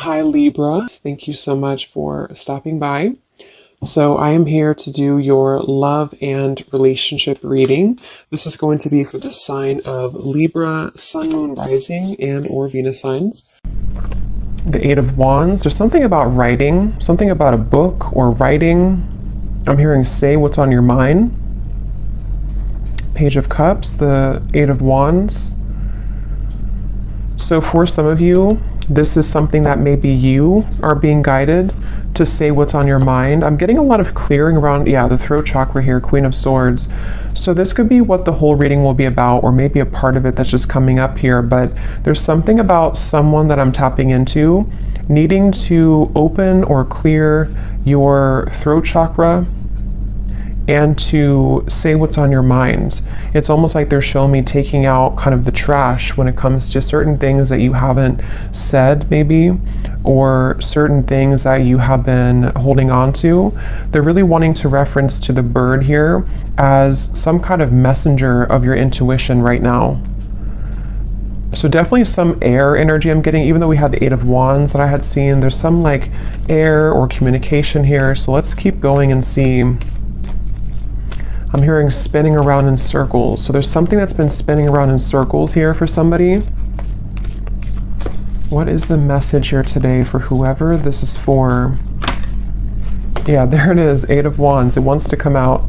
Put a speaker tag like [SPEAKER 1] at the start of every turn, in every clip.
[SPEAKER 1] Hi Libra, thank you so much for stopping by. So I am here to do your love and relationship reading. This is going to be for the sign of Libra, Sun, Moon, Rising, and or Venus signs. The Eight of Wands, there's something about writing, something about a book or writing. I'm hearing say what's on your mind. Page of Cups, the Eight of Wands. So for some of you, this is something that maybe you are being guided to say what's on your mind. I'm getting a lot of clearing around, the throat chakra here, Queen of Swords. So this could be what the whole reading will be about, or maybe a part of it that's just coming up here. But there's something about someone that I'm tapping into, needing to open or clear your throat chakra and to say what's on your mind. It's almost like they're showing me taking out kind of the trash when it comes to certain things that you haven't said maybe, or certain things that you have been holding on to. They're really wanting to reference to the bird here as some kind of messenger of your intuition right now. So definitely some air energy I'm getting, even though we had the Eight of Wands that I had seen, there's some like air or communication here. So let's keep going and see. I'm hearing spinning around in circles. So there's something that's been spinning around in circles here for somebody. What is the message here today for whoever this is for? Yeah, there it is, Eight of Wands. It wants to come out.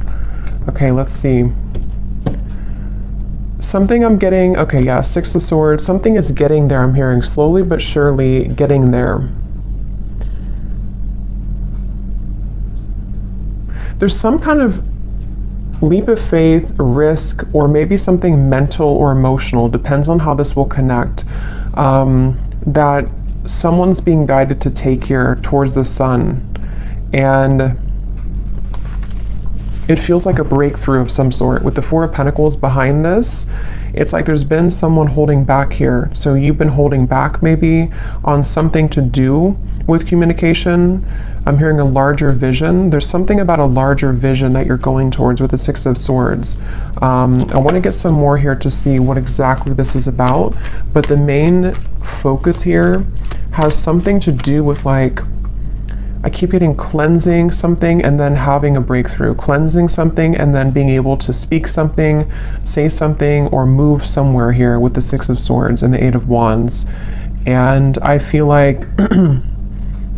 [SPEAKER 1] Okay, let's see. Something I'm getting, okay, yeah, Six of Swords. Something is getting there, I'm hearing, slowly but surely getting there. There's some kind of leap of faith, risk, or maybe something mental or emotional, depends on how this will connect, that someone's being guided to take here towards the sun. And it feels like a breakthrough of some sort. With the Four of Pentacles behind this, it's like there's been someone holding back here. So you've been holding back maybe on something to do with communication. I'm hearing a larger vision. There's something about a larger vision that you're going towards with the Six of Swords. I want to get some more here to see what exactly this is about. But the main focus here has something to do with, like, I keep getting cleansing something and then having a breakthrough. Cleansing something and then being able to speak something, say something, or move somewhere here with the Six of Swords and the Eight of Wands. And I feel like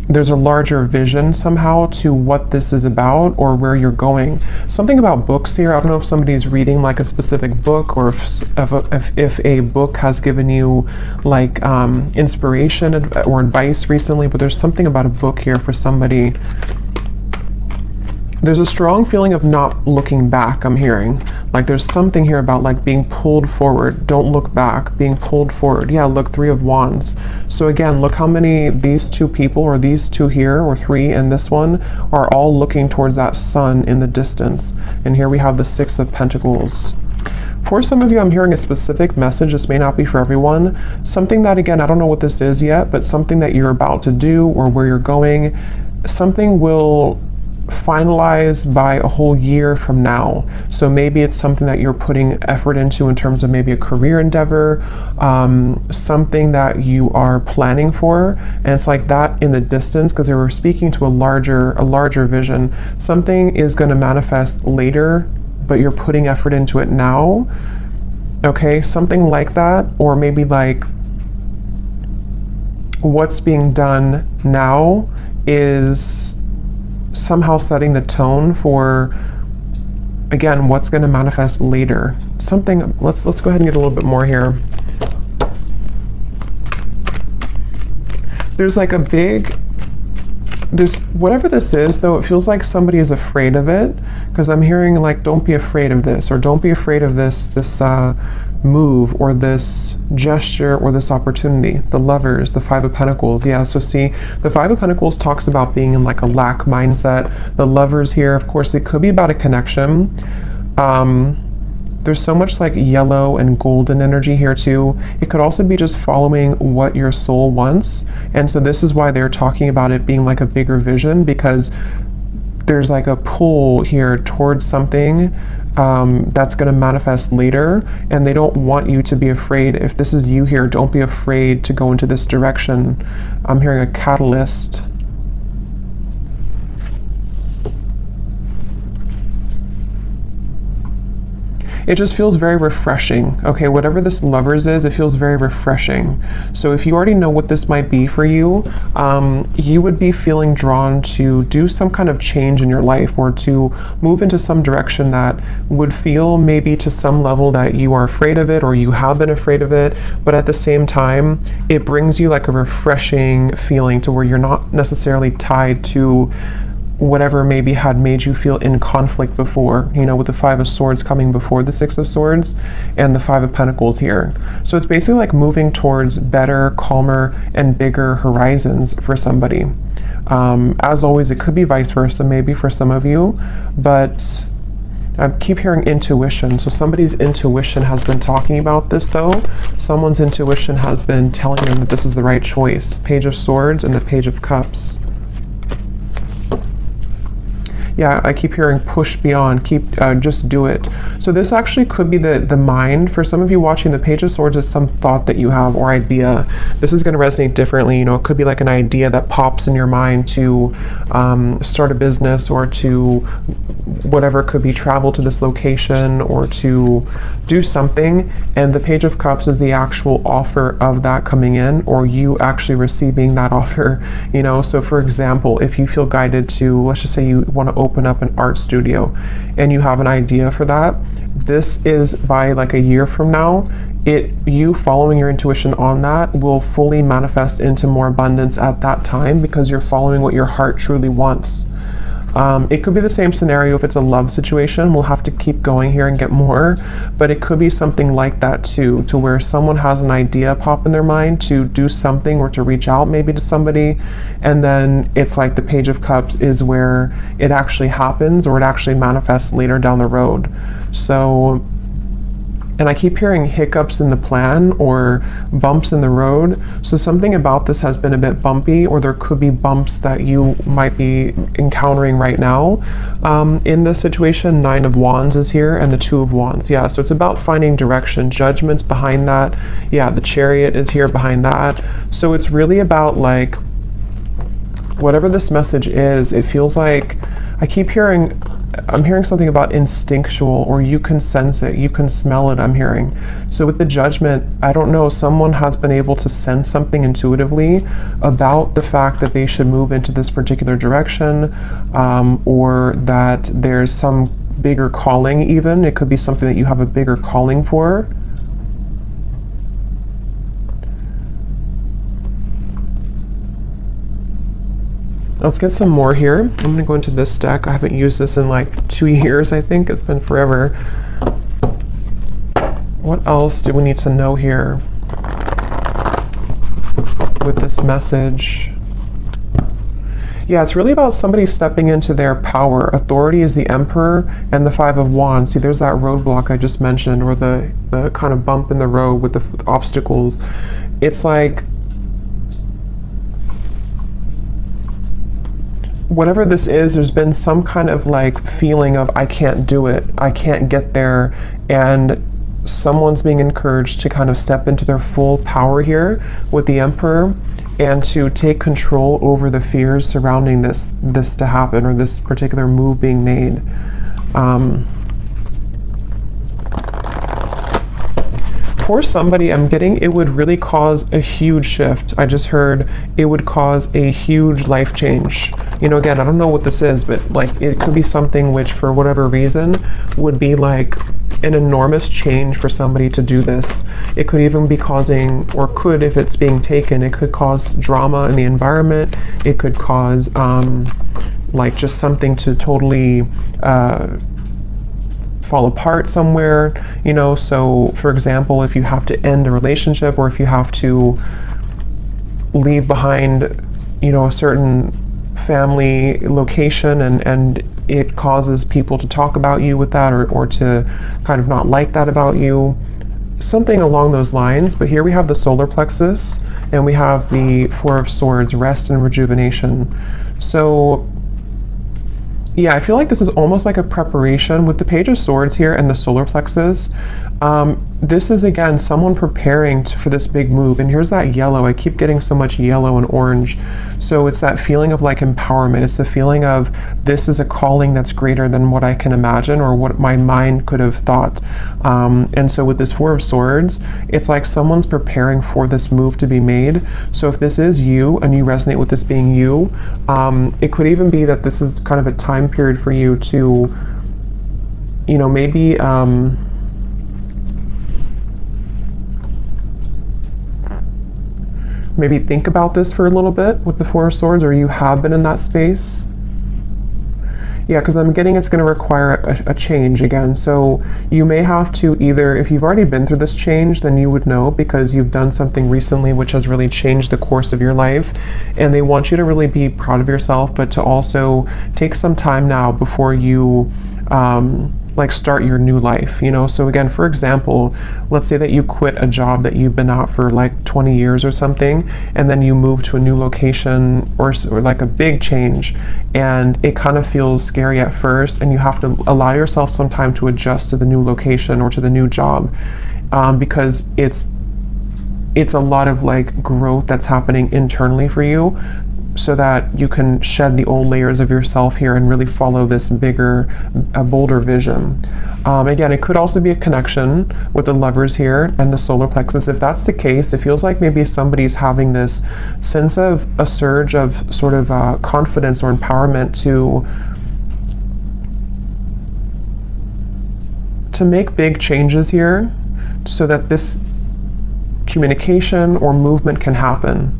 [SPEAKER 1] there's a larger vision somehow to what this is about or where you're going. Something about books here. I don't know if somebody's reading like a specific book, or if a book has given you like inspiration or advice recently, but there's something about a book here for somebody. There's a strong feeling of not looking back, I'm hearing. Like there's something here about like being pulled forward. Don't look back, being pulled forward. Yeah, look, Three of Wands. So again, look how many these two people, or these two here, or three in this one, are all looking towards that sun in the distance. And here we have the Six of Pentacles. For some of you, I'm hearing a specific message. This may not be for everyone. Something that, again, I don't know what this is yet, but something that you're about to do or where you're going, something will finalize by a whole year from now. So maybe it's something that you're putting effort into in terms of maybe a career endeavor, something that you are planning for, and it's like that in the distance, because they were speaking to a larger vision. Something is going to manifest later, but you're putting effort into it now. Okay, something like that, or maybe like what's being done now is somehow setting the tone for, again, what's going to manifest later. Something, let's go ahead and get a little bit more here. There's like a big, there's whatever this is though, it feels like somebody is afraid of it, because I'm hearing like, don't be afraid of this, or don't be afraid of this move or this gesture or this opportunity. The Lovers, the Five of Pentacles. Yeah, so see, the Five of Pentacles talks about being in like a lack mindset. The Lovers here, of course, it could be about a connection. There's so much like yellow and golden energy here too. It could also be just following what your soul wants. And so this is why they're talking about it being like a bigger vision, because there's like a pull here towards something that's going to manifest later, and they don't want you to be afraid. If this is you here, don't be afraid to go into this direction. I'm hearing a catalyst. It just feels very refreshing. Okay, whatever this Lovers is, it feels very refreshing. So if you already know what this might be for you, you would be feeling drawn to do some kind of change in your life, or to move into some direction that would feel maybe to some level that you are afraid of it, or you have been afraid of it, but at the same time, it brings you like a refreshing feeling to where you're not necessarily tied to whatever maybe had made you feel in conflict before, you know, with the Five of Swords coming before the Six of Swords and the Five of Pentacles here. So it's basically like moving towards better, calmer, and bigger horizons for somebody. As always, it could be vice versa, maybe for some of you, but I keep hearing intuition. So somebody's intuition has been talking about this though. Someone's intuition has been telling them that this is the right choice. Page of Swords and the Page of Cups. Yeah, I keep hearing push beyond, just do it. So this actually could be the mind. For some of you watching, the Page of Swords is some thought that you have or idea. This is going to resonate differently. You know, it could be like an idea that pops in your mind to start a business, or to whatever, it could be travel to this location, or to do something. And the Page of Cups is the actual offer of that coming in, or you actually receiving that offer, you know. So for example, if you feel guided to, let's just say you want to open up an art studio and you have an idea for that, this is by like a year from now, you following your intuition on that will fully manifest into more abundance at that time, because you're following what your heart truly wants. It could be the same scenario if it's a love situation. We'll have to keep going here and get more, but it could be something like that too, to where someone has an idea pop in their mind to do something, or to reach out maybe to somebody, and then it's like the Page of Cups is where it actually happens, or it actually manifests later down the road. So, and I keep hearing hiccups in the plan, or bumps in the road. So something about this has been a bit bumpy, or there could be bumps that you might be encountering right now. In this situation, Nine of Wands is here, and the Two of Wands. Yeah, so it's about finding direction. Judgment's behind that. Yeah, the Chariot is here behind that. So it's really about like, whatever this message is, it feels like, I'm hearing something about instinctual, or you can sense it, you can smell it, I'm hearing. So with the Judgment, I don't know, someone has been able to sense something intuitively about the fact that they should move into this particular direction, or that there's some bigger calling even. It could be something that you have a bigger calling for. Let's get some more here. I'm going to go into this deck. I haven't used this in like 2 years, I think. It's been forever. What else do we need to know here with this message? Yeah, it's really about somebody stepping into their power. Authority is the Emperor and the Five of Wands. See, there's that roadblock I just mentioned, or the kind of bump in the road with the obstacles. It's like, whatever this is, there's been some kind of like feeling of, I can't do it, I can't get there, and someone's being encouraged to kind of step into their full power here with the Emperor, and to take control over the fears surrounding this to happen, or this particular move being made. For somebody, I'm getting it would really cause a huge shift. I just heard it would cause a huge life change. You know, again, I don't know what this is, but like it could be something which for whatever reason would be like an enormous change for somebody to do this. It could even be causing, or could, if it's being taken, it could cause drama in the environment. It could cause like just something to totally fall apart somewhere, you know. So for example, if you have to end a relationship, or if you have to leave behind, you know, a certain family location, and it causes people to talk about you with that, or to kind of not like that about you, something along those lines. But here we have the solar plexus, and we have the Four of Swords, rest and rejuvenation. So Yeah, I feel like this is almost like a preparation with the Page of Swords here and the solar plexus. This is, again, someone preparing for this big move. And here's that yellow. I keep getting so much yellow and orange. So it's that feeling of like empowerment. It's the feeling of this is a calling that's greater than what I can imagine or what my mind could have thought. And so with this Four of Swords, it's like someone's preparing for this move to be made. So if this is you and you resonate with this being you, it could even be that this is kind of a time period for you to, you know, maybe maybe think about this for a little bit with the Four of Swords, or you have been in that space. Yeah, because I'm getting it's going to require a change again. So you may have to either, if you've already been through this change, then you would know because you've done something recently which has really changed the course of your life. And they want you to really be proud of yourself, but to also take some time now before you like start your new life, you know. So again, for example, let's say that you quit a job that you've been at for like 20 years or something, and then you move to a new location or like a big change, and it kind of feels scary at first, and you have to allow yourself some time to adjust to the new location or to the new job, because it's a lot of like growth that's happening internally for you, so that you can shed the old layers of yourself here and really follow this bigger, bolder vision. Again, it could also be a connection with the Lovers here and the solar plexus. If that's the case, it feels like maybe somebody's having this sense of a surge of sort of confidence or empowerment to make big changes here so that this communication or movement can happen.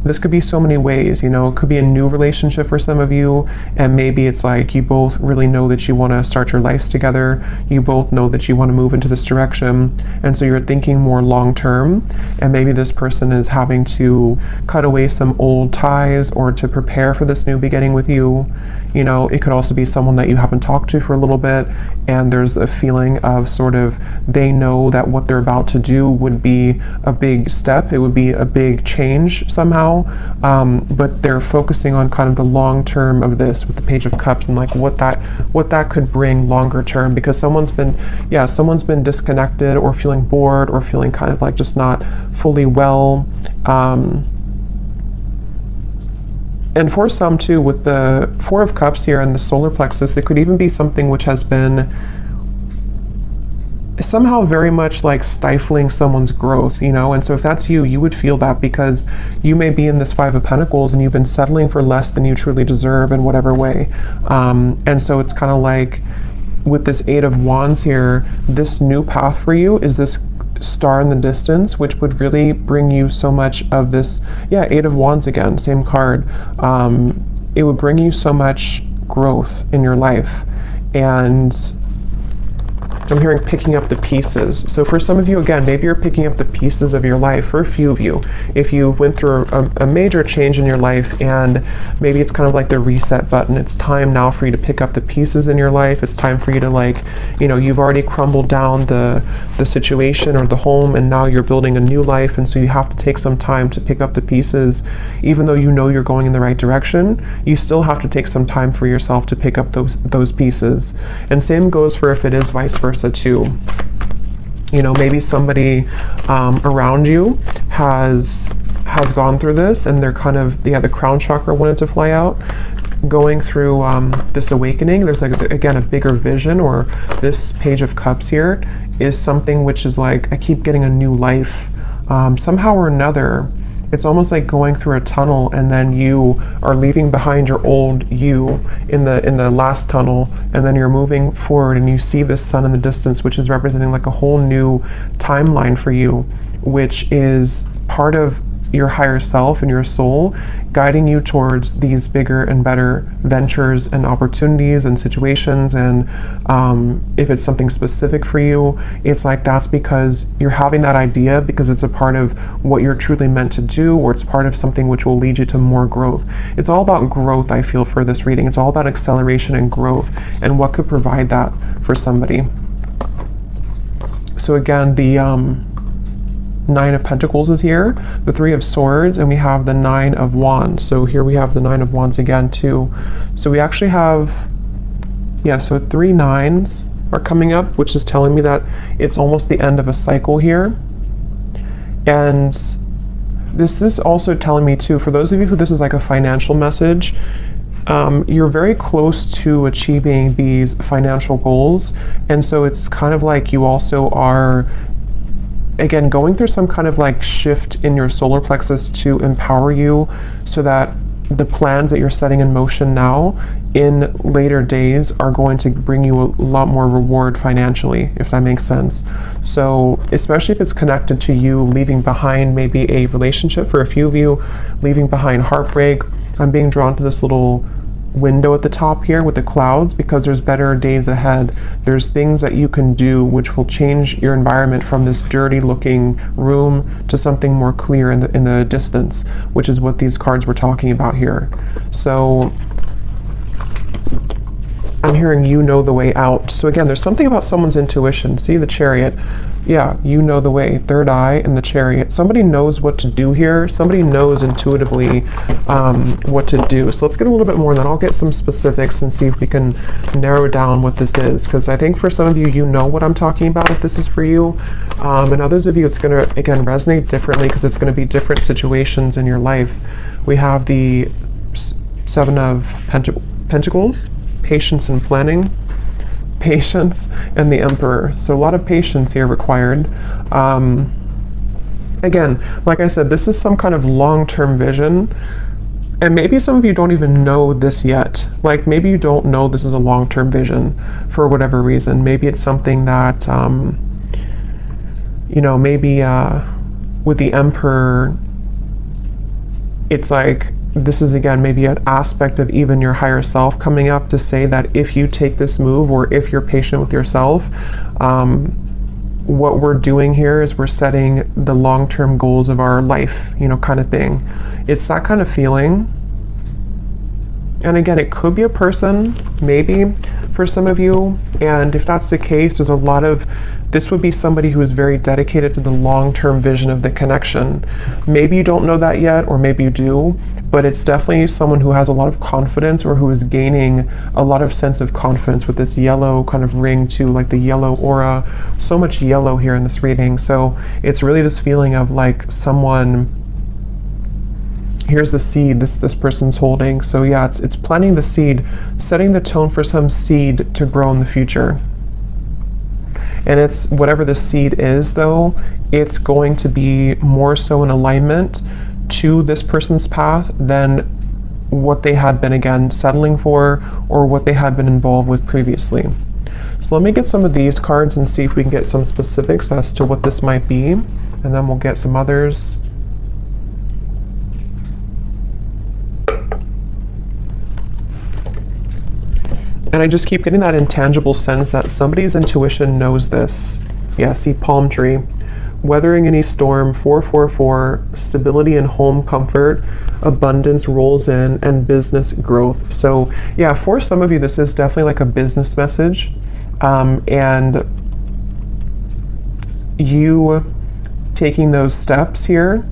[SPEAKER 1] This could be so many ways, you know. It could be a new relationship for some of you, and maybe it's like you both really know that you want to start your lives together. You both know that you want to move into this direction, and so you're thinking more long term, and maybe this person is having to cut away some old ties or to prepare for this new beginning with you. You know, it could also be someone that you haven't talked to for a little bit, and there's a feeling of sort of they know that what they're about to do would be a big step. It would be a big change somehow. But they're focusing on kind of the long term of this with the Page of Cups and like what that could bring longer term, because someone's been disconnected or feeling bored or feeling kind of like just not fully well. And for some too, with the Four of Cups here and the solar plexus, it could even be something which has been somehow very much like stifling someone's growth, you know. And so if that's you, you would feel that because you may be in this Five of Pentacles and you've been settling for less than you truly deserve in whatever way. And so it's kind of like with this Eight of Wands here, this new path for you is this star in the distance, which would really bring you so much of this. Yeah, Eight of Wands again, same card. It would bring you so much growth in your life. And I'm hearing picking up the pieces. So for some of you, again, maybe you're picking up the pieces of your life. For a few of you, if you went through a major change in your life and maybe it's kind of like the reset button, it's time now for you to pick up the pieces in your life. It's time for you to, like, you know, you've already crumbled down the situation or the home, and now you're building a new life, and so you have to take some time to pick up the pieces. Even though you know you're going in the right direction, you still have to take some time for yourself to pick up those pieces. And same goes for if it is vice versa too. You know, maybe somebody around you has gone through this, and they're kind of, the crown chakra wanted to fly out, going through this awakening. There's like, again, a bigger vision, or this Page of Cups here is something which is like, I keep getting a new life somehow or another. It's almost like going through a tunnel, and then you are leaving behind your old you in the last tunnel, and then you're moving forward and you see this sun in the distance, which is representing like a whole new timeline for you, which is part of your higher self and your soul guiding you towards these bigger and better ventures and opportunities and situations. And if it's something specific for you, it's like that's because you're having that idea because it's a part of what you're truly meant to do, or it's part of something which will lead you to more growth. It's all about growth, I feel, for this reading. It's all about acceleration and growth and what could provide that for somebody. So again, the Nine of Pentacles is here, the Three of Swords, and we have the Nine of Wands. So here we have the Nine of Wands again too. So we actually have Yeah, so 3 9s are coming up, which is telling me that it's almost the end of a cycle here. And this is also telling me too, for those of you who this is like a financial message, you're very close to achieving these financial goals. And so it's kind of like you also are, again, going through some kind of like shift in your solar plexus to empower you so that the plans that you're setting in motion now in later days are going to bring you a lot more reward financially, if that makes sense. So especially if it's connected to you leaving behind maybe a relationship, for a few of you, leaving behind heartbreak. I'm being drawn to this little window at the top here with the clouds because there's better days ahead. There's things that you can do which will change your environment from this dirty looking room to something more clear in the distance, which is what these cards were talking about here. So I'm hearing you know the way out. So again, there's something about someone's intuition. See the Chariot. Yeah, you know the way. Third eye and the Chariot. Somebody knows what to do here. Somebody knows intuitively what to do. So let's get a little bit more, and then I'll get some specifics and see if we can narrow down what this is. Because I think for some of you, you know what I'm talking about if this is for you. And others of you, it's going to, again, resonate differently because it's going to be different situations in your life. We have the Seven of Pentacles, patience and planning, patience, and the Emperor. So a lot of patience here required. Again, like I said, this is some kind of long-term vision, and maybe some of you don't even know this yet. Like maybe you don't know this is a long-term vision for whatever reason. Maybe it's something that you know, maybe with the Emperor, it's like this is, again, maybe an aspect of even your higher self coming up to say that if you take this move, or if you're patient with yourself, what we're doing here is we're setting the long-term goals of our life, you know, kind of thing. It's that kind of feeling. And again, it could be a person, maybe, for some of you. And if that's the case, there's a lot of, this would be somebody who is very dedicated to the long-term vision of the connection. Maybe you don't know that yet, or maybe you do, but it's definitely someone who has a lot of confidence, or who is gaining a lot of sense of confidence with this yellow kind of ring too, like the yellow aura. So much yellow here in this reading. So it's really this feeling of like someone, here's the seed this person's holding. So yeah, it's planting the seed, setting the tone for some seed to grow in the future. And it's whatever the seed is, though, it's going to be more so in alignment to this person's path than what they had been, again, settling for, or what they had been involved with previously. So let me get some of these cards and see if we can get some specifics as to what this might be, and then we'll get some others. And I just keep getting that intangible sense that somebody's intuition knows this. Yeah, see, palm tree. Weathering any storm, 444, stability and home comfort, abundance rolls in, and business growth. So yeah, for some of you, this is definitely like a business message. And you taking those steps here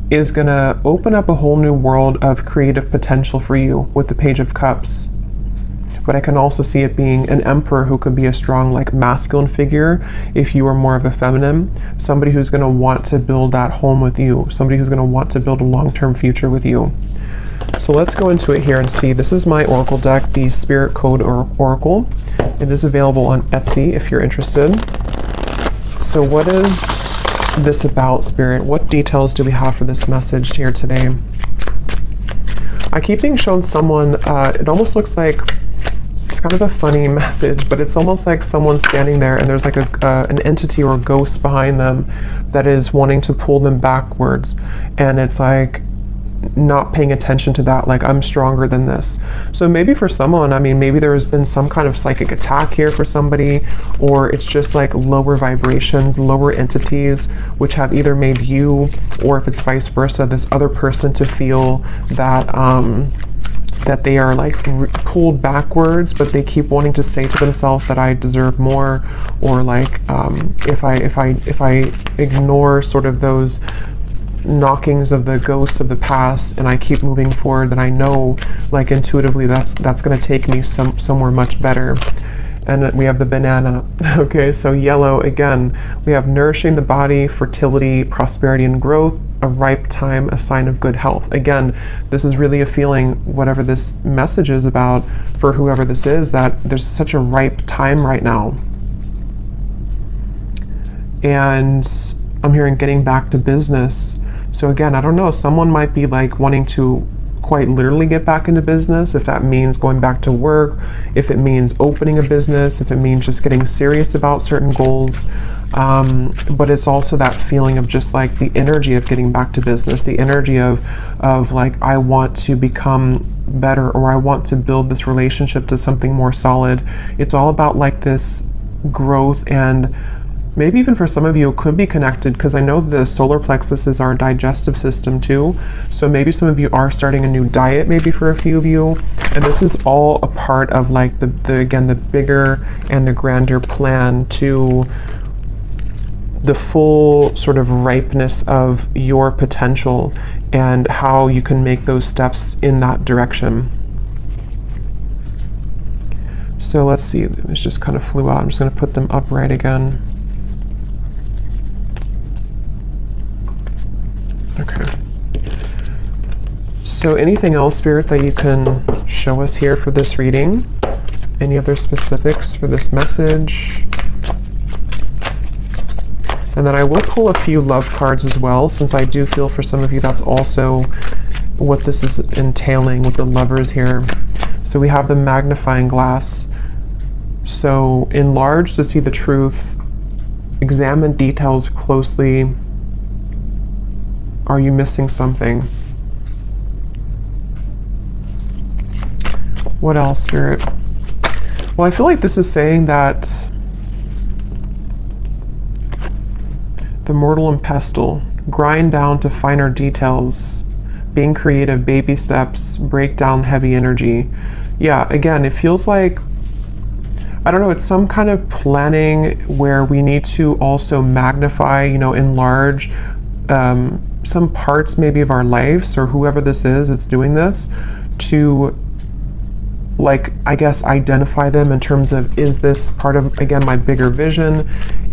[SPEAKER 1] is gonna open up a whole new world of creative potential for you with the Page of Cups. But I can also see it being an Emperor who could be a strong, like, masculine figure if you are more of a feminine. Somebody who's going to want to build that home with you. Somebody who's going to want to build a long-term future with you. So let's go into it here and see. This is my Oracle deck, the Spirit Code Oracle. It is available on Etsy if you're interested. So what is this about, Spirit? What details do we have for this message here today? I keep being shown someone, it almost looks like, it's kind of a funny message, but it's almost like someone standing there and there's like an entity or a ghost behind them that is wanting to pull them backwards. And it's like not paying attention to that, like, I'm stronger than this. So maybe for someone, I mean, maybe there has been some kind of psychic attack here for somebody, or it's just like lower vibrations, lower entities, which have either made you, or if it's vice versa, this other person to feel that that they are like pulled backwards, but they keep wanting to say to themselves that I deserve more, or like if I ignore sort of those knockings of the ghosts of the past, and I keep moving forward, then I know, like, intuitively that's going to take me somewhere much better. And we have the banana. Okay, so yellow, again, we have nourishing the body, fertility, prosperity and growth, a ripe time, a sign of good health. Again, this is really a feeling, whatever this message is about for whoever this is, that there's such a ripe time right now. And I'm hearing getting back to business. So again, I don't know, someone might be like wanting to quite literally get back into business, if that means going back to work, if it means opening a business, if it means just getting serious about certain goals. But it's also that feeling of just like the energy of getting back to business, the energy of like, I want to become better, or I want to build this relationship to something more solid. It's all about like this growth, and maybe even for some of you it could be connected, because I know the solar plexus is our digestive system too. So maybe some of you are starting a new diet, maybe for a few of you. And this is all a part of like again, the bigger and the grander plan to the full sort of ripeness of your potential and how you can make those steps in that direction. So let's see, it just kind of flew out. I'm just going to put them upright again. Okay. So anything else, Spirit, that you can show us here for this reading? Any other specifics for this message? And then I will pull a few love cards as well, since I do feel for some of you that's also what this is entailing with the lovers here. So we have the magnifying glass. So enlarge to see the truth. Examine details closely. Are you missing something? What else, Spirit? Well, I feel like this is saying that the mortal and pestle, grind down to finer details, being creative, baby steps, break down heavy energy. Yeah, again, it feels like, I don't know, it's some kind of planning where we need to also magnify, enlarge some parts maybe of our lives, or whoever this is that's doing this, to, like, I guess identify them in terms of, is this part of, again, my bigger vision?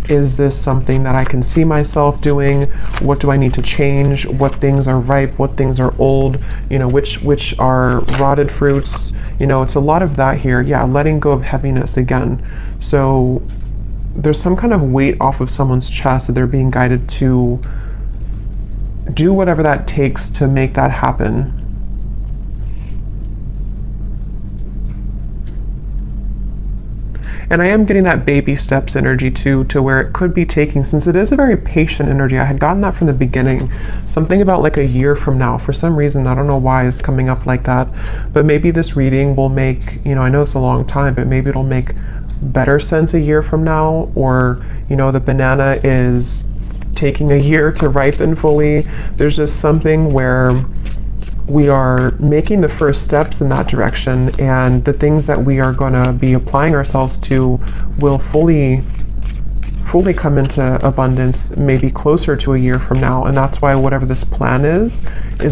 [SPEAKER 1] Is this something that I can see myself doing? What do I need to change? What things are ripe? What things are old? Which are rotted fruits? It's a lot of that here. Yeah, letting go of heaviness again. So there's some kind of weight off of someone's chest that they're being guided to do whatever that takes to make that happen. And I am getting that baby steps energy too, to where it could be taking, since it is a very patient energy. I had gotten that from the beginning. Something about like a year from now. For some reason, I don't know why it's coming up like that. But maybe this reading will make, I know it's a long time, but maybe it'll make better sense a year from now. Or, the banana is taking a year to ripen fully. There's just something where we are making the first steps in that direction, and the things that we are going to be applying ourselves to will fully come into abundance maybe closer to a year from now. And that's why whatever this plan is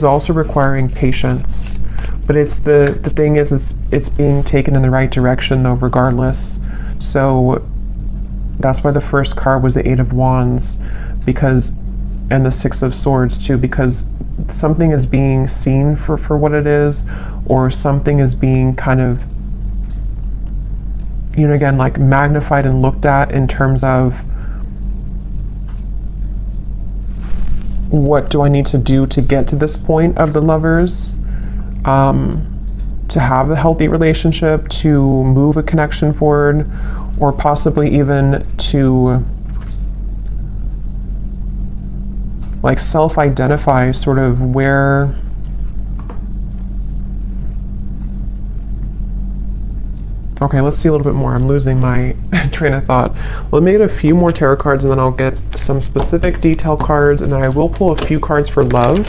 [SPEAKER 1] also requiring patience. But it's the thing is, it's being taken in the right direction though, regardless. So that's why the first card was the Eight of Wands, and the Six of Swords too, because something is being seen for what it is, or something is being kind of, again, like magnified and looked at in terms of, what do I need to do to get to this point of the lovers, to have a healthy relationship, to move a connection forward, or possibly even to like self-identify sort of where, okay, let's see a little bit more. I'm losing my train of thought. Let me get a few more tarot cards, and then I'll get some specific detail cards, and then I will pull a few cards for love,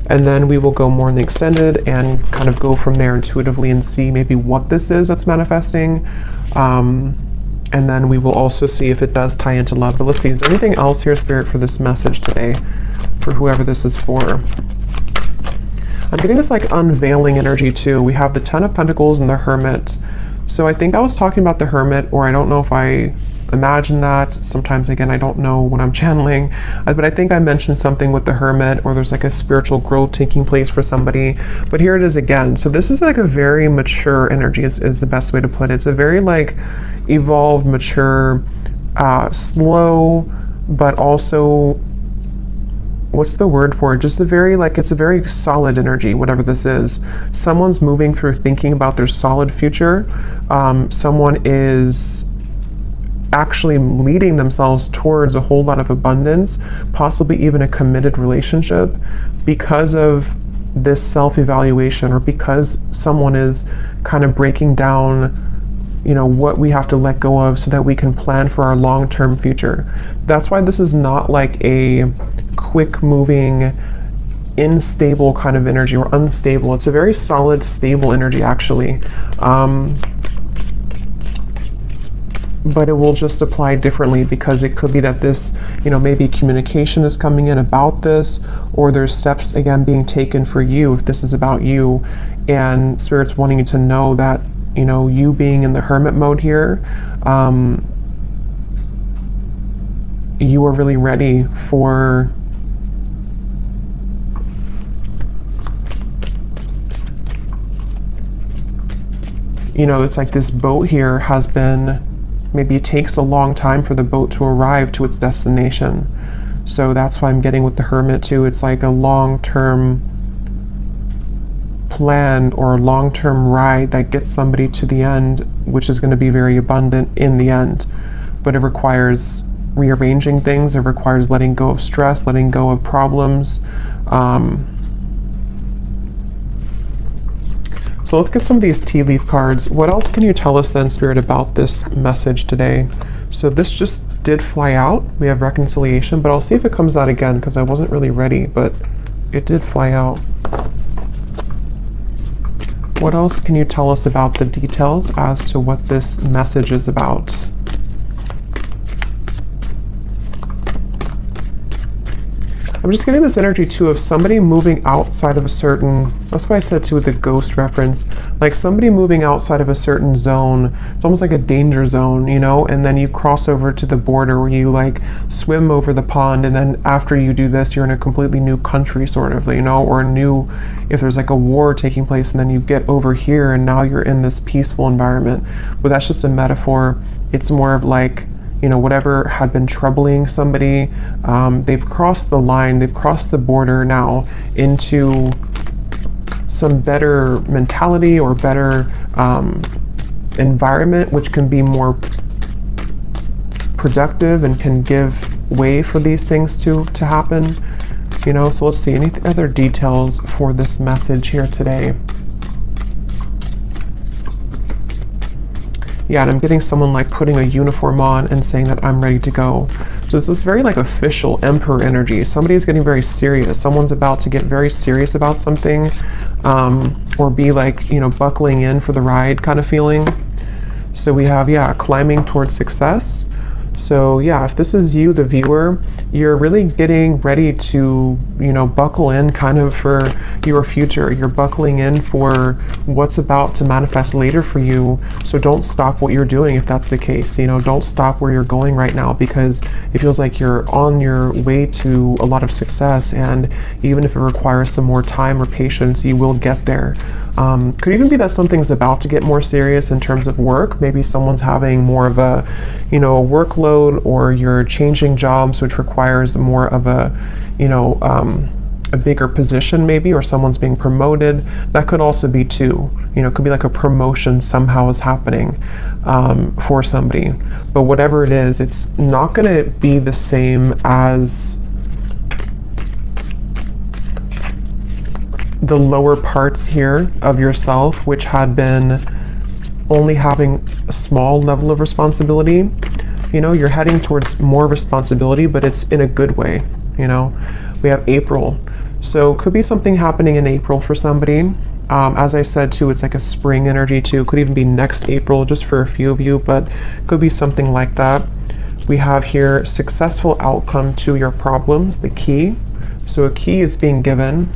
[SPEAKER 1] and then we will go more in the extended and kind of go from there intuitively and see maybe what this is that's manifesting. And then we will also see if it does tie into love. But let's see, is there anything else here, Spirit, for this message today? for whoever this is for. I'm getting this like unveiling energy too. We have the Ten of Pentacles and the Hermit. So I think I was talking about the Hermit, or I don't know if I imagined that. Sometimes, again, I don't know when I'm channeling, but I think I mentioned something with the Hermit, or there's like a spiritual growth taking place for somebody. But here it is again. So this is like a very mature energy is the best way to put it. It's a very like evolved, mature, slow, but also, what's the word for it? Just a very like, it's a very solid energy, whatever this is. Someone's moving through thinking about their solid future. Someone is actually leading themselves towards a whole lot of abundance, possibly even a committed relationship, because of this self-evaluation, or because someone is kind of breaking down, you know, what we have to let go of so that we can plan for our long-term future. That's why this is not like a quick moving, unstable kind of energy, or unstable. It's a very solid, stable energy actually. But it will just apply differently, because it could be that this, you know, maybe communication is coming in about this, or there's steps again being taken for you if this is about you, and Spirit's wanting you to know that, you know, you being in the Hermit mode here, you are really ready for you know, it's like this boat here has been, maybe it takes a long time for the boat to arrive to its destination. So that's why I'm getting with the Hermit too. It's like a long-term plan, or a long-term ride that gets somebody to the end, which is going to be very abundant in the end. But it requires rearranging things. It requires letting go of stress, letting go of problems. So let's get some of these tea leaf cards. What else can you tell us then, Spirit, about this message today? So this just did fly out. We have reconciliation, but I'll see if it comes out again, because I wasn't really ready, but it did fly out. What else can you tell us about the details as to what this message is about? I'm just getting this energy too of somebody moving outside of a certain, that's why I said too with the ghost reference, like somebody moving outside of a certain zone. It's almost like a danger zone, you know, and then you cross over to the border, where you like swim over the pond, and then after you do this, you're in a completely new country sort of, you know, or a new, if there's like a war taking place, and then you get over here and now you're in this peaceful environment. But that's just a metaphor. It's more of like, you know, whatever had been troubling somebody, they've crossed the line, they've crossed the border now into some better mentality, or better environment, which can be more productive and can give way for these things to happen, you know. So let's see, any other details for this message here today? Yeah, and I'm getting someone like putting a uniform on and saying that I'm ready to go. So it's this very like official emperor energy. Somebody is getting very serious. Someone's about to get very serious about something, or be like, you know, buckling in for the ride kind of feeling. So we have, yeah, climbing towards success. So yeah, if this is you, the viewer, you're really getting ready to, you know, buckle in kind of for your future. You're buckling in for what's about to manifest later for you. So don't stop what you're doing if that's the case. You know, don't stop where you're going right now, because it feels like you're on your way to a lot of success. And even if it requires some more time or patience, you will get there. Could even be that something's about to get more serious in terms of work. Maybe someone's having more of a, you know, a workload, or you're changing jobs, which requires more of a, you know, a bigger position maybe, or someone's being promoted. That could also be too, you know, it could be like a promotion somehow is happening for somebody. But whatever it is, it's not going to be the same as the lower parts here of yourself, which had been only having a small level of responsibility. You know, you're heading towards more responsibility, but it's in a good way. You know, we have April, so could be something happening in April for somebody. As I said too, it's like a spring energy too. Could even be next April, just for a few of you, but could be something like that. We have here successful outcome to your problems, the key. So a key is being given.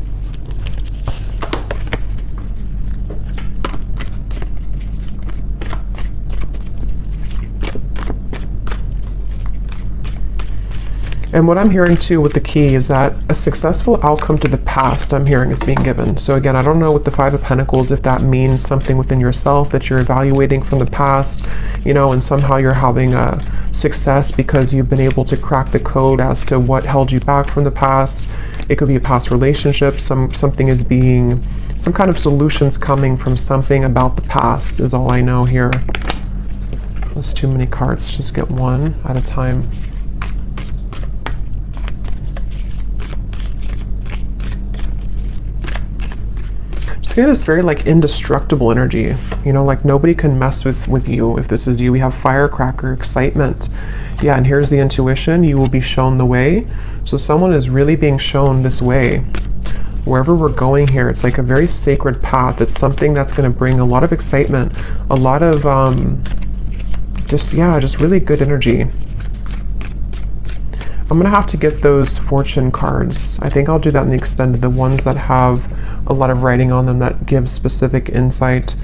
[SPEAKER 1] And what I'm hearing too with the key is that a successful outcome to the past, I'm hearing, is being given. So again, I don't know with the Five of Pentacles if that means something within yourself that you're evaluating from the past, you know, and somehow you're having a success because you've been able to crack the code as to what held you back from the past. It could be a past relationship, something is being, some kind of solutions coming from something about the past is all I know here. There's too many cards, let's just get one at a time. Just get this very like indestructible energy, you know, like nobody can mess with you if this is you. We have firecracker, excitement. Yeah, and here's the intuition, you will be shown the way. So someone is really being shown this way. Wherever we're going here, it's like a very sacred path. It's something that's going to bring a lot of excitement, a lot of just really good energy. I'm going to have to get those fortune cards. I think I'll do that in the extended, the ones that have a lot of writing on them that give specific insight.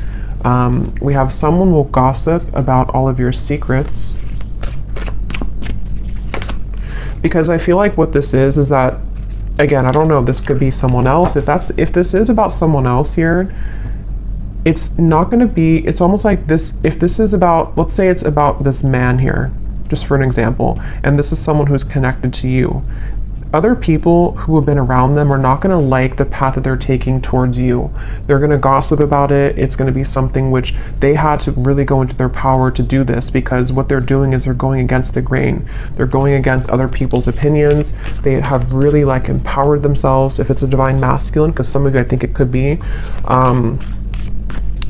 [SPEAKER 1] We have someone will gossip about all of your secrets. Because I feel like what this is that, again, I don't know if this could be someone else. If this is about someone else here, it's not going to be, it's almost like this, if this is about, let's say it's about this man here, just for an example, and this is someone who's connected to you. Other people who have been around them are not going to like the path that they're taking towards you. They're going to gossip about it. It's going to be something which they had to really go into their power to do this, because what they're doing is they're going against the grain. They're going against other people's opinions. They have really like empowered themselves. If it's a divine masculine, because some of you I think it could be,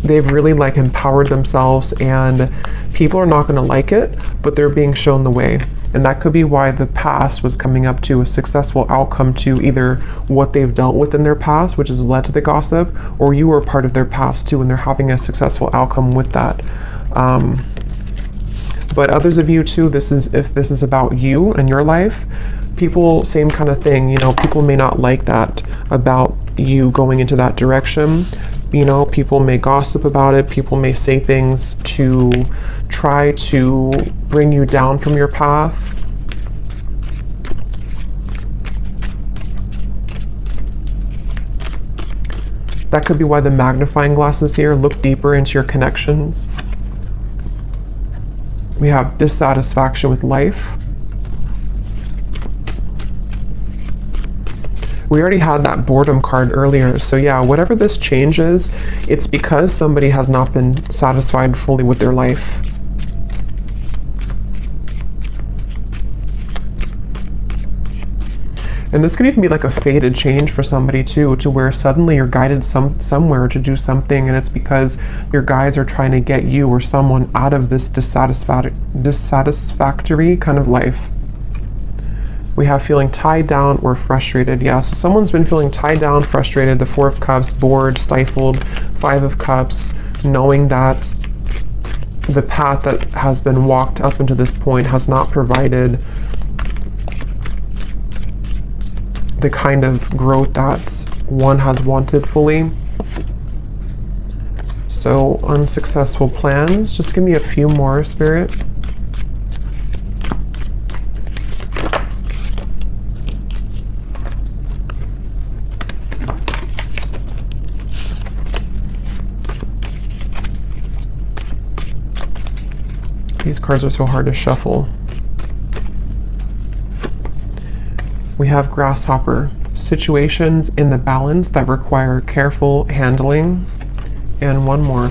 [SPEAKER 1] they've really like empowered themselves, and people are not going to like it, but they're being shown the way. And that could be why the past was coming up to a successful outcome to either what they've dealt with in their past, which has led to the gossip, or you were part of their past too, and they're having a successful outcome with that. But others of you too, if this is about you and your life, people, same kind of thing, you know, people may not like that about you going into that direction. You know, people may gossip about it. People may say things to try to bring you down from your path. That could be why the magnifying glass is here. Look deeper into your connections. We have dissatisfaction with life. We already had that boredom card earlier. So yeah, whatever this change is, it's because somebody has not been satisfied fully with their life. And this could even be like a fated change for somebody too, to where suddenly you're guided somewhere to do something, and it's because your guides are trying to get you or someone out of this dissatisfactory kind of life. We have feeling tied down or frustrated. Yeah, so someone's been feeling tied down, frustrated. The Four of Cups, bored, stifled. Five of Cups, knowing that the path that has been walked up until this point has not provided the kind of growth that one has wanted fully. So unsuccessful plans. Just give me a few more, Spirit. These cards are so hard to shuffle. We have Grasshopper, situations in the balance that require careful handling, and one more.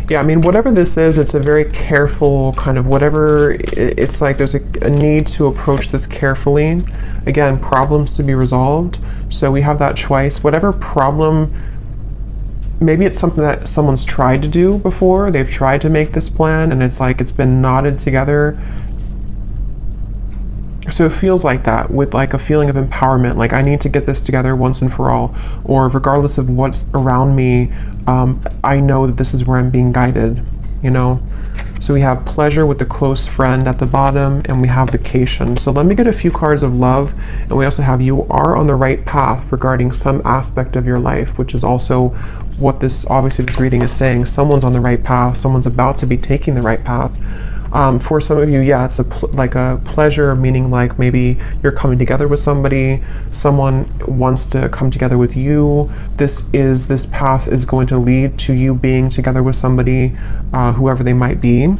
[SPEAKER 1] Yeah, I mean, whatever this is, it's a very careful kind of whatever, it's like there's a need to approach this carefully. Again, problems to be resolved. So we have that choice. Whatever problem, maybe it's something that someone's tried to do before. They've tried to make this plan, and it's like it's been knotted together. So it feels like that, with like a feeling of empowerment, like I need to get this together once and for all, or regardless of what's around me, I know that this is where I'm being guided, you know. So we have pleasure with the close friend at the bottom, and we have vacation. So let me get a few cards of love, and we also have you are on the right path regarding some aspect of your life, which is also what this, obviously this reading is saying. Someone's on the right path, someone's about to be taking the right path. For some of you, yeah, it's like a pleasure, meaning like maybe you're coming together with somebody, someone wants to come together with you. This path is going to lead to you being together with somebody, whoever they might be.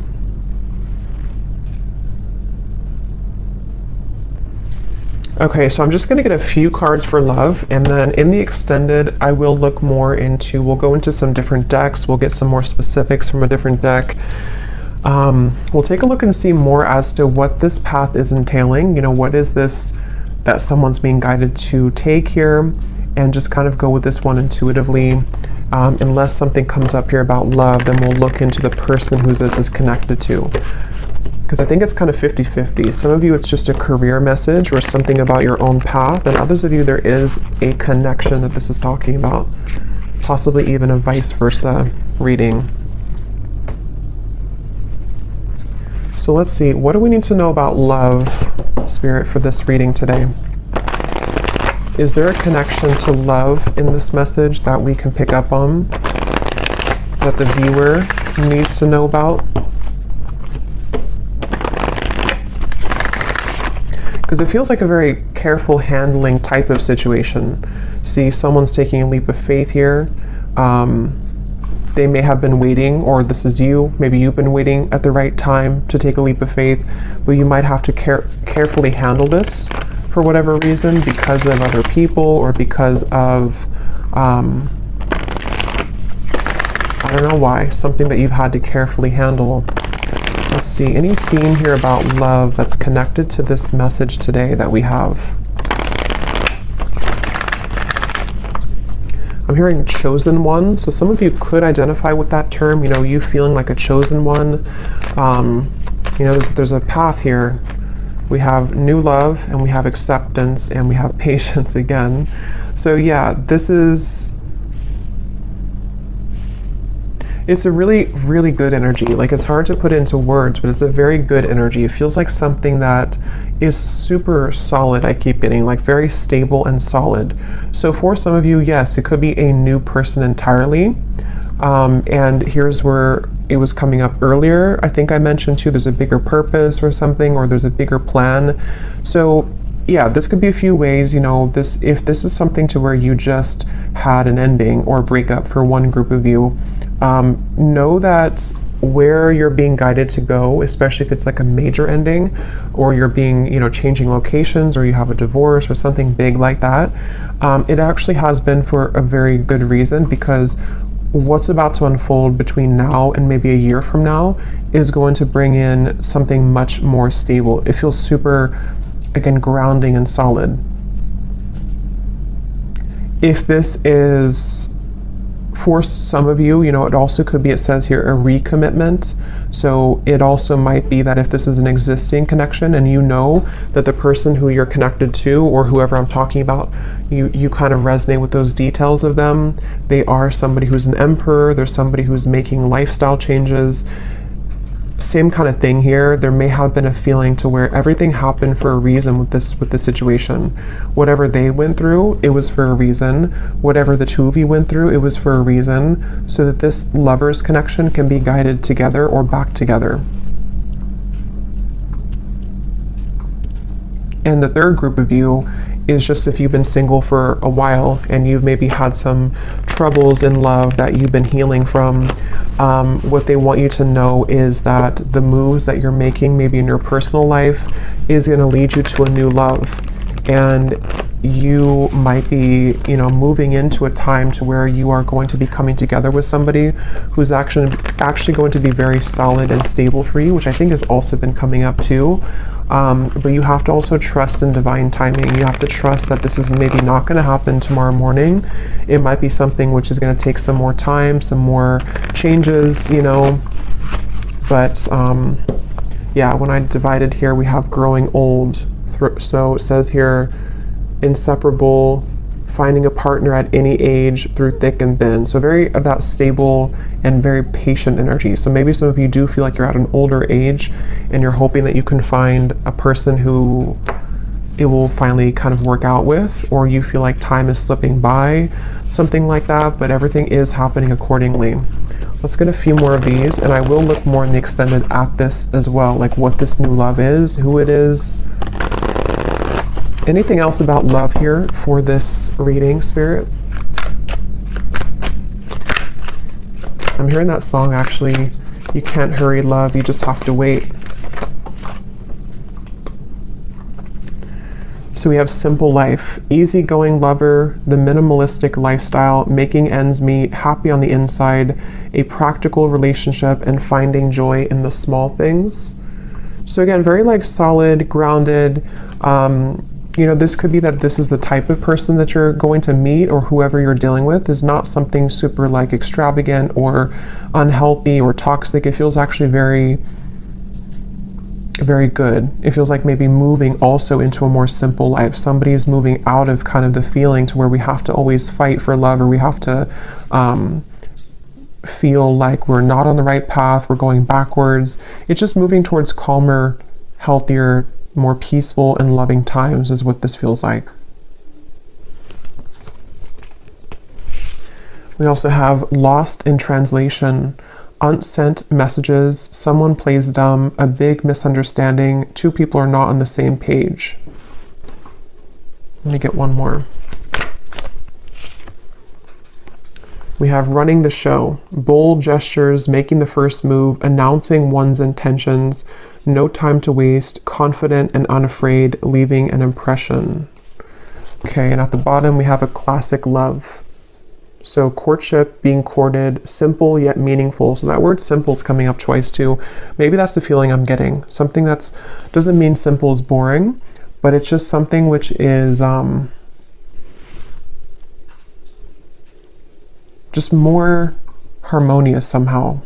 [SPEAKER 1] Okay, so I'm just going to get a few cards for love, and then in the extended, I will look more into, we'll go into some different decks, we'll get some more specifics from a different deck. We'll take a look and see more as to what this path is entailing. You know, what is this that someone's being guided to take here, and just kind of go with this one intuitively. Unless something comes up here about love, then we'll look into the person who this is connected to. Because I think it's kind of 50-50. Some of you, it's just a career message or something about your own path, and others of you, there is a connection that this is talking about. Possibly even a vice versa reading. So let's see, what do we need to know about love, Spirit, for this reading today? Is there a connection to love in this message that we can pick up on, that the viewer needs to know about? Because it feels like a very careful handling type of situation. See, someone's taking a leap of faith here. They may have been waiting, or this is you, maybe you've been waiting at the right time to take a leap of faith, but you might have to carefully handle this for whatever reason, because of other people, or because of, I don't know why, something that you've had to carefully handle. Let's see, any theme here about love that's connected to this message today that we have? I'm hearing chosen one, so some of you could identify with that term, you know, you feeling like a chosen one. You know, there's a path here. We have new love, and we have acceptance, and we have patience again. So yeah, it's a really, really good energy. Like, it's hard to put into words, but it's a very good energy. It feels like something that is super solid, I keep getting, like very stable and solid. So for some of you, yes, it could be a new person entirely. And here's where it was coming up earlier. I think I mentioned too, there's a bigger purpose or something, or there's a bigger plan. So yeah, this could be a few ways, you know, if this is something to where you just had an ending or a breakup for one group of you, know that where you're being guided to go, especially if it's like a major ending, or you're being, you know, changing locations, or you have a divorce or something big like that, it actually has been for a very good reason, because what's about to unfold between now and maybe a year from now is going to bring in something much more stable. It feels super, again, grounding and solid. If this is for some of you, you know, it also could be, it says here, a recommitment. So it also might be that if this is an existing connection and you know that the person who you're connected to, or whoever I'm talking about, you kind of resonate with those details of them. They are somebody who's an emperor, there's somebody who's making lifestyle changes. Same kind of thing here. There may have been a feeling to where everything happened for a reason with this situation. Whatever they went through, it was for a reason. Whatever the two of you went through, it was for a reason, so that this lover's connection can be guided together or back together. And the third group of you is just if you've been single for a while and you've maybe had some troubles in love that you've been healing from. What they want you to know is that the moves that you're making maybe in your personal life is going to lead you to a new love, and you might be, you know, moving into a time to where you are going to be coming together with somebody who's actually going to be very solid and stable for you, which I think has also been coming up too. But you have to also trust in divine timing. You have to trust that this is maybe not going to happen tomorrow morning. It might be something which is going to take some more time, some more changes, you know. But yeah, when I divided here, we have growing old. So it says here, inseparable finding a partner at any age through thick and thin. So very of that stable and very patient energy. So maybe some of you do feel like you're at an older age and you're hoping that you can find a person who it will finally kind of work out with, or you feel like time is slipping by, something like that, but everything is happening accordingly. Let's get a few more of these, and I will look more in the extended at this as well, like what this new love is, who it is. Anything else about love here for this reading, Spirit? I'm hearing that song actually. You can't hurry love, you just have to wait. So we have simple life, easygoing lover, the minimalistic lifestyle, making ends meet, happy on the inside, a practical relationship, and finding joy in the small things. So again, very like solid, grounded. You know, this could be that this is the type of person that you're going to meet, or whoever you're dealing with is not something super like extravagant or unhealthy or toxic. It feels actually very good. It feels like maybe moving also into a more simple life. Somebody's moving out of kind of the feeling to where we have to always fight for love, or we have to feel like we're not on the right path, we're going backwards. It's just moving towards calmer, healthier, more peaceful and loving times is what this feels like. We also have lost in translation, unsent messages, someone plays dumb, a big misunderstanding, two people are not on the same page. Let me get one more. We have running the show, bold gestures, making the first move, announcing one's intentions, no time to waste, confident and unafraid, leaving an impression. Okay, and at the bottom we have a classic love. So courtship, being courted, simple yet meaningful. So that word simple is coming up twice too. Maybe that's the feeling I'm getting. Something that's, doesn't mean simple is boring, but it's just something which is just more harmonious somehow.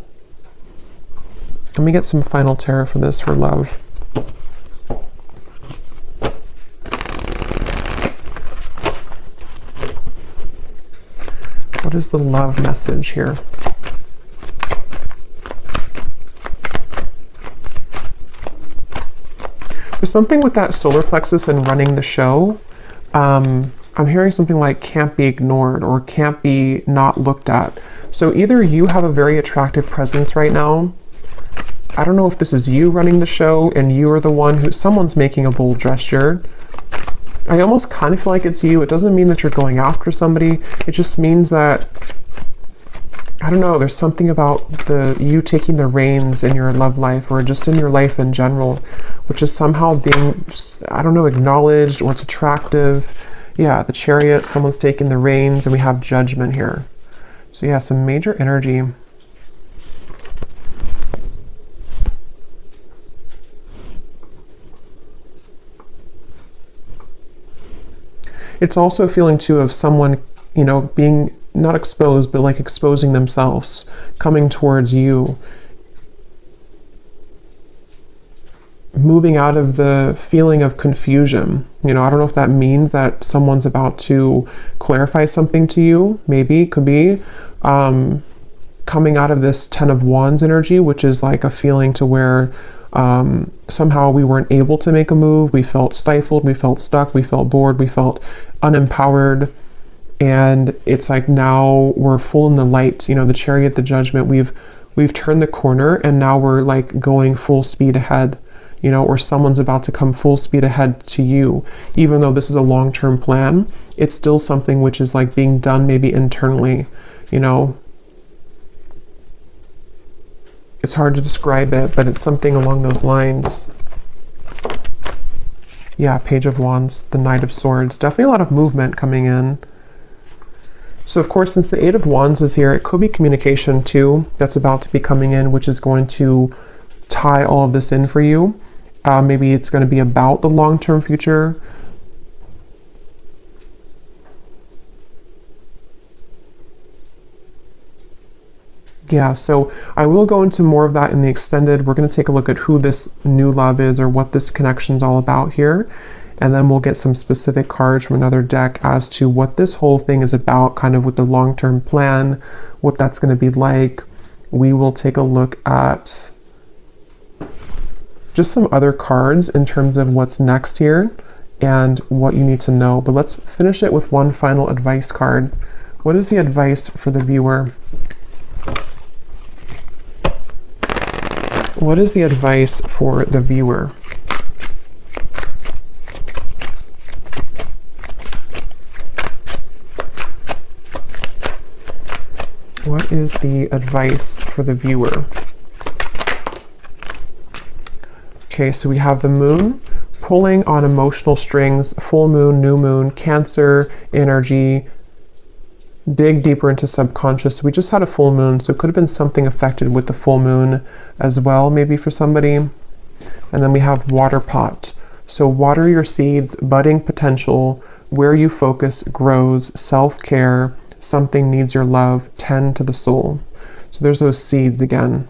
[SPEAKER 1] Let me get some final tarot for this for love. What is the love message here? There's something with that solar plexus and running the show. I'm hearing something like can't be ignored or can't be not looked at. So either you have a very attractive presence right now. I don't know if this is you running the show and you are the one who, someone's making a bold gesture. I almost kind of feel like it's you. It doesn't mean that you're going after somebody. It just means that, I don't know, there's something about you taking the reins in your love life or just in your life in general, which is somehow being, I don't know, acknowledged, or it's attractive. Yeah, the Chariot, someone's taking the reins, and we have Judgment here. So yeah, some major energy. It's also a feeling too of someone, you know, being not exposed, but like exposing themselves, coming towards you, moving out of the feeling of confusion. You know, I don't know if that means that someone's about to clarify something to you. Maybe, could be coming out of this Ten of Wands energy, which is like a feeling to where somehow we weren't able to make a move. We felt stifled, we felt stuck, we felt bored, we felt unempowered. And it's like now we're full in the light. You know, the Chariot, the Judgment, we've turned the corner, and now we're like going full speed ahead. You know, or someone's about to come full speed ahead to you. Even though this is a long-term plan, it's still something which is like being done maybe internally, you know. It's hard to describe it, but it's something along those lines. Yeah, Page of Wands, the Knight of Swords. Definitely a lot of movement coming in. So of course, since the Eight of Wands is here, it could be communication too that's about to be coming in, which is going to tie all of this in for you. Maybe it's going to be about the long-term future. Yeah, so I will go into more of that in the extended. We're going to take a look at who this new love is, or what this connection is all about here. and then we'll get some specific cards from another deck as to what this whole thing is about, kind of with the long-term plan, what that's going to be like. We will take a look at just some other cards in terms of what's next here and what you need to know. But let's finish it with one final advice card. What is the advice for the viewer? What is the advice for the viewer? What is the advice for the viewer? Okay, so we have the moon pulling on emotional strings, full moon, new moon, Cancer energy, dig deeper into subconscious. We just had a full moon, so it could have been something affected with the full moon as well, maybe for somebody. And then we have water pot. So water your seeds, budding potential, where you focus grows, self-care, something needs your love, tend to the soul. So there's those seeds again.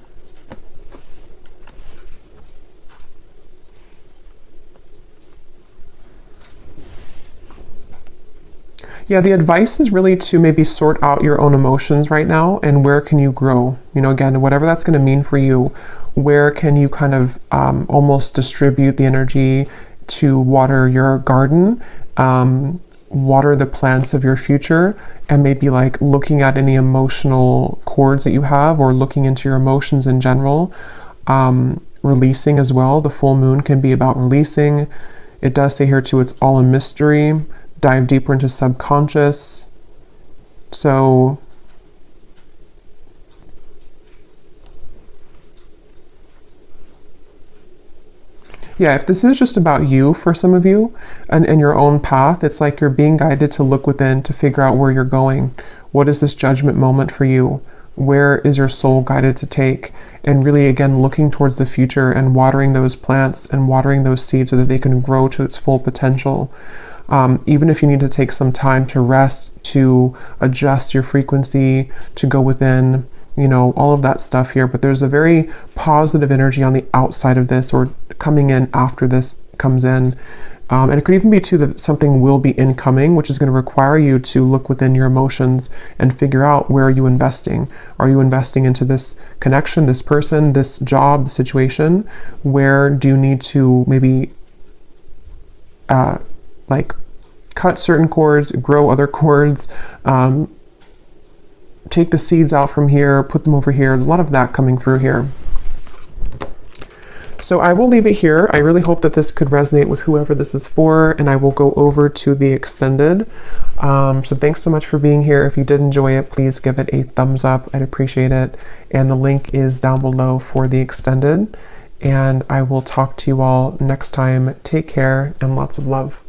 [SPEAKER 1] Yeah, the advice is really to maybe sort out your own emotions right now and where can you grow? You know, again, whatever that's going to mean for you, where can you kind of almost distribute the energy to water your garden, water the plants of your future, and maybe like looking at any emotional cords that you have or looking into your emotions in general, releasing as well. The full moon can be about releasing. It does say here too, it's all a mystery. Dive deeper into subconscious. So yeah, if this is just about you for some of you and your own path, it's like you're being guided to look within to figure out where you're going. What is this judgment moment for you? Where is your soul guided to take? And really, again, looking towards the future and watering those plants and watering those seeds so that they can grow to its full potential. Even if you need to take some time to rest, to adjust your frequency, to go within, you know, all of that stuff here. But there's a very positive energy on the outside of this, or coming in after this comes in. And it could even be too that something will be incoming, which is going to require you to look within your emotions and figure out, where are you investing? Are you investing into this connection, this person, this job, situation? Where do you need to maybe like cut certain cords, grow other cords, take the seeds out from here, put them over here? There's a lot of that coming through here. So I will leave it here. I really hope that this could resonate with whoever this is for, and I will go over to the extended. So thanks so much for being here. If you did enjoy it, please give it a thumbs up. I'd appreciate it. And the link is down below for the extended. And I will talk to you all next time. Take care and lots of love.